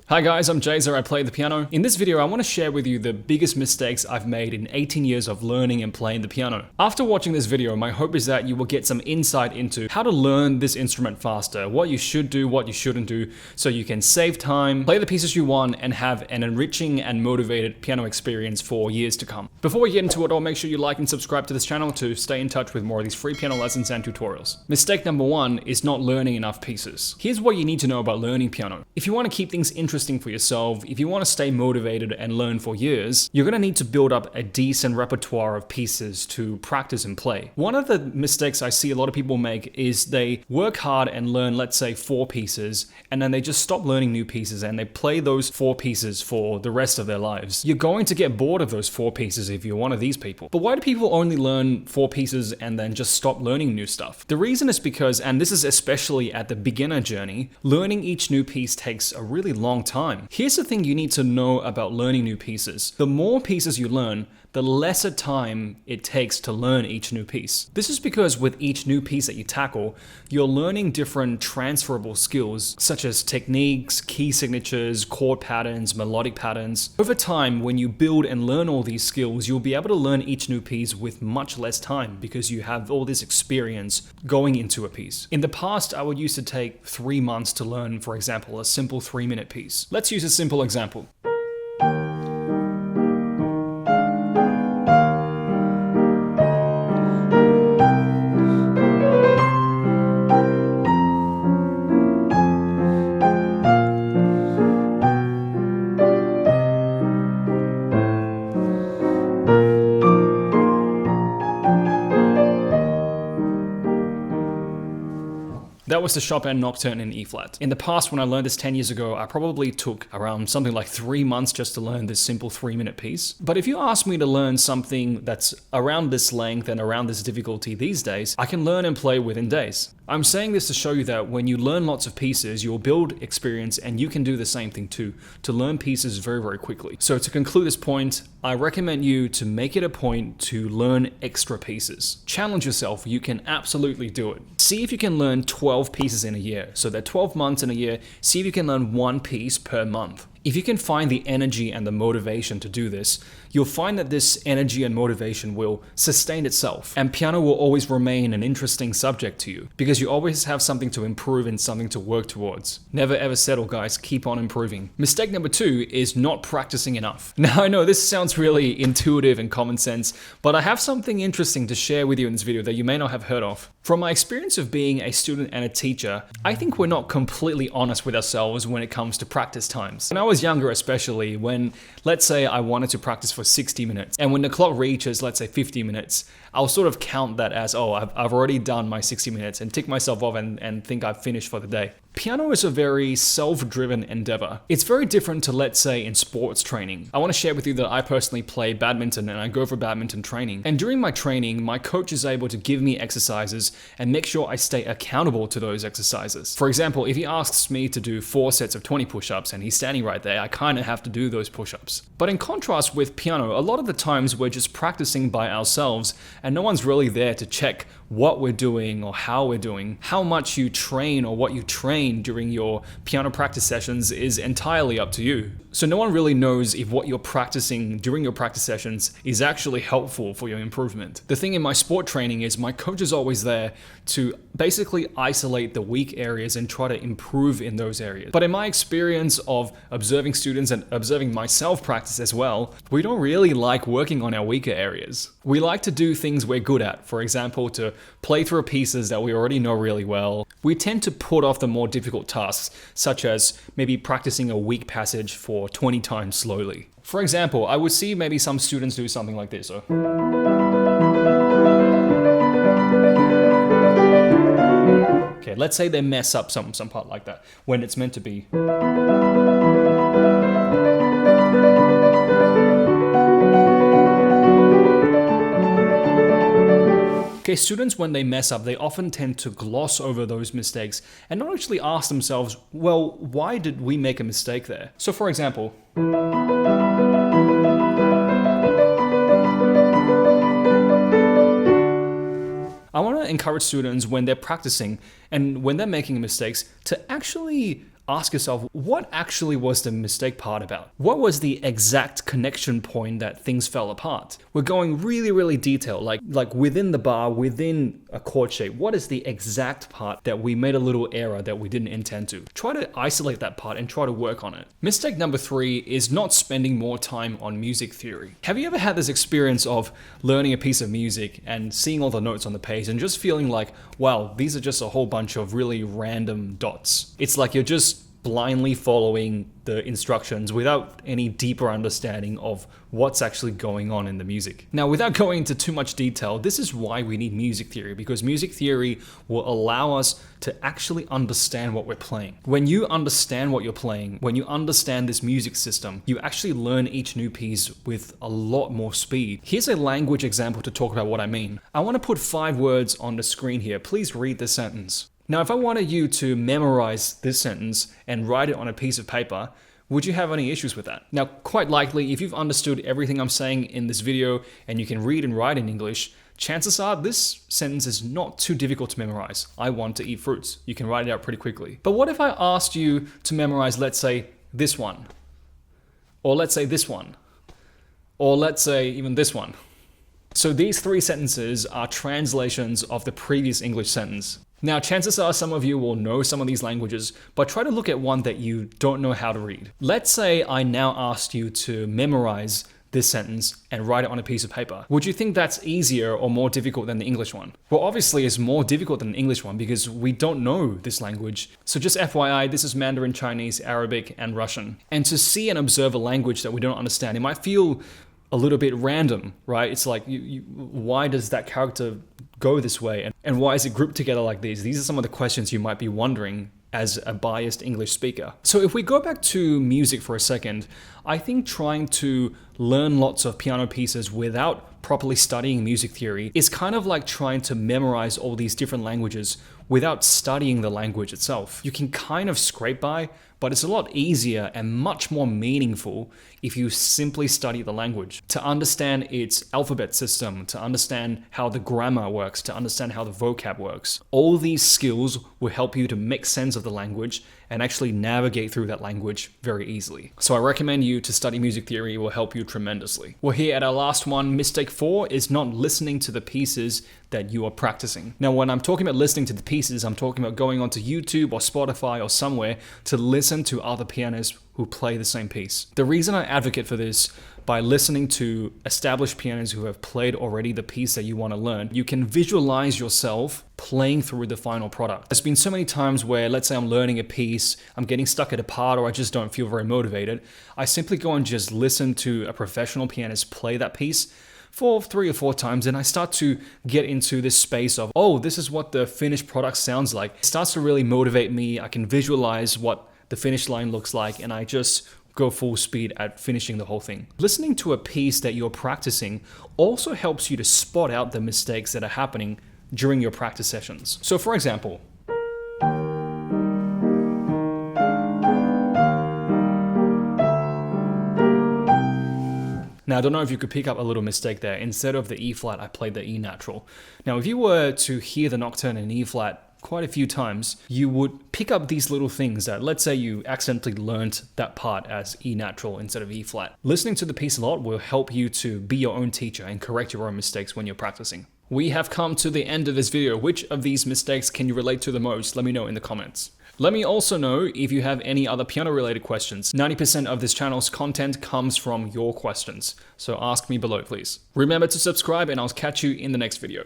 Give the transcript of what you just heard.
Hi guys, I'm Jazer, I play the piano. In this video, I want to share with you the biggest mistakes I've made in 18 years of learning and playing the piano. After watching this video, my hope is that you will get some insight into how to learn this instrument faster, what you should do, what you shouldn't do, so you can save time, play the pieces you want, and have an enriching and motivated piano experience for years to come. Before we get into it all, make sure you like and subscribe to this channel to stay in touch with more of these free piano lessons and tutorials. Mistake number one is not learning enough pieces. Here's what you need to know about learning piano. If you want to keep things interesting for yourself, if you want to stay motivated and learn for years, you're going to need to build up a decent repertoire of pieces to practice and play. One of the mistakes I see a lot of people make is they work hard and learn, let's say, 4 pieces, and then they just stop learning new pieces and they play those 4 pieces for the rest of their lives. You're going to get bored of those 4 pieces if you're one of these people. But why do people only learn 4 pieces and then just stop learning new stuff? The reason is because, and this is especially at the beginner journey, learning each new piece takes a really long time. Here's the thing you need to know about learning new pieces. The more pieces you learn, the lesser time it takes to learn each new piece. This is because with each new piece that you tackle, you're learning different transferable skills such as techniques, key signatures, chord patterns, melodic patterns. Over time, when you build and learn all these skills, you'll be able to learn each new piece with much less time because you have all this experience going into a piece. In the past, I would used to take 3 months to learn, for example, a simple 3-minute piece. Let's use a simple example. That was the Chopin Nocturne in E flat. In the past, when I learned this 10 years ago, I probably took around something like 3 months just to learn this simple 3-minute piece. But if you ask me to learn something that's around this length and around this difficulty these days, I can learn and play within days. I'm saying this to show you that when you learn lots of pieces, you'll build experience and you can do the same thing too, to learn pieces very, very quickly. So to conclude this point, I recommend you to make it a point to learn extra pieces. Challenge yourself, you can absolutely do it. See if you can learn 12 pieces in a year. So there are 12 months in a year, see if you can learn 1 piece per month. If you can find the energy and the motivation to do this, you'll find that this energy and motivation will sustain itself, and piano will always remain an interesting subject to you because you always have something to improve and something to work towards. Never ever settle, guys, keep on improving. Mistake number 2 is not practicing enough. Now I know this sounds really intuitive and common sense, but I have something interesting to share with you in this video that you may not have heard of. From my experience of being a student and a teacher, I think we're not completely honest with ourselves when it comes to practice times. When I was younger especially, when let's say I wanted to practice for 60 minutes, and when the clock reaches, let's say 50 minutes, I'll sort of count that as, oh, I've already done my 60 minutes and tick myself off and think I've finished for the day. Piano is a very self-driven endeavor. It's very different to, let's say, in sports training. I want to share with you that I personally play badminton and I go for badminton training. And during my training, my coach is able to give me exercises and make sure I stay accountable to those exercises. For example, if he asks me to do 4 sets of 20 push-ups and he's standing right there, I kind of have to do those push-ups. But in contrast with piano, a lot of the times we're just practicing by ourselves and no one's really there to check what we're doing or how we're doing. How much you train or what you train during your piano practice sessions is entirely up to you. So no one really knows if what you're practicing during your practice sessions is actually helpful for your improvement. The thing in my sport training is my coach is always there to basically isolate the weak areas and try to improve in those areas. But in my experience of observing students and observing myself practice as well, we don't really like working on our weaker areas. We like to do things we're good at. For example, to play through pieces that we already know really well. We tend to put off the more difficult tasks, such as maybe practicing a weak passage for 20 times slowly. For example, I would see maybe some students do something like this. So. Okay, let's say they mess up some part like that when it's meant to be. Okay, students, when they mess up, they often tend to gloss over those mistakes and not actually ask themselves, well, why did we make a mistake there? So for example, I want to encourage students when they're practicing and when they're making mistakes to actually ask yourself, what actually was the mistake part about? What was the exact connection point that things fell apart? We're going really, really detailed, like within the bar, within a chord shape. What is the exact part that we made a little error that we didn't intend to? Try to isolate that part and try to work on it. Mistake number 3 is not spending more time on music theory. Have you ever had this experience of learning a piece of music and seeing all the notes on the page and just feeling like, wow, these are just a whole bunch of really random dots? It's like you're just blindly following the instructions without any deeper understanding of what's actually going on in the music. Now, without going into too much detail, this is why we need music theory, because music theory will allow us to actually understand what we're playing. When you understand what you're playing, when you understand this music system, you actually learn each new piece with a lot more speed. Here's a language example to talk about what I mean. I want to put 5 words on the screen here. Please read this sentence. Now, if I wanted you to memorize this sentence and write it on a piece of paper, would you have any issues with that? Now, quite likely, if you've understood everything I'm saying in this video and you can read and write in English, chances are this sentence is not too difficult to memorize. I want to eat fruits. You can write it out pretty quickly. But what if I asked you to memorize, let's say, this one? Or let's say this one? Or let's say even this one? So these 3 sentences are translations of the previous English sentence. Now, chances are some of you will know some of these languages, but try to look at one that you don't know how to read. Let's say I now asked you to memorize this sentence and write it on a piece of paper. Would you think that's easier or more difficult than the English one? Well, obviously it's more difficult than the English one because we don't know this language. So just FYI, this is Mandarin, Chinese, Arabic, and Russian. And to see and observe a language that we don't understand, it might feel a little bit random, right? It's like, why does that character go this way? And why is it grouped together like these? These are some of the questions you might be wondering as a biased English speaker. So if we go back to music for a second, I think trying to learn lots of piano pieces without properly studying music theory is kind of like trying to memorize all these different languages without studying the language itself. You can kind of scrape by, but it's a lot easier and much more meaningful if you simply study the language. To understand its alphabet system, to understand how the grammar works, to understand how the vocab works. All these skills will help you to make sense of the language and actually navigate through that language very easily. So I recommend you to study music theory. It will help you tremendously. We're here at our last one. Mistake 4 is not listening to the pieces that you are practicing. Now, when I'm talking about listening to the pieces, I'm talking about going onto YouTube or Spotify or somewhere to listen to other pianists who play the same piece. The reason I advocate for this, by listening to established pianists who have played already the piece that you want to learn, you can visualize yourself playing through the final product. There's been so many times where, let's say I'm learning a piece, I'm getting stuck at a part, or I just don't feel very motivated. I simply go and just listen to a professional pianist play that piece for 3 or 4 times, and I start to get into this space of, oh, this is what the finished product sounds like. It starts to really motivate me. I can visualize what the finish line looks like, and I just go full speed at finishing the whole thing. Listening to a piece that you're practicing also helps you to spot out the mistakes that are happening during your practice sessions. So for example, now, I don't know if you could pick up a little mistake there. Instead of the E flat, I played the E natural. Now, if you were to hear the nocturne in E flat quite a few times, you would pick up these little things that, let's say you accidentally learned that part as E natural instead of E flat. Listening to the piece a lot will help you to be your own teacher and correct your own mistakes when you're practicing. We have come to the end of this video. Which of these mistakes can you relate to the most? Let me know in the comments. Let me also know if you have any other piano related questions. 90% of this channel's content comes from your questions, so ask me below, please. Remember to subscribe, and I'll catch you in the next video.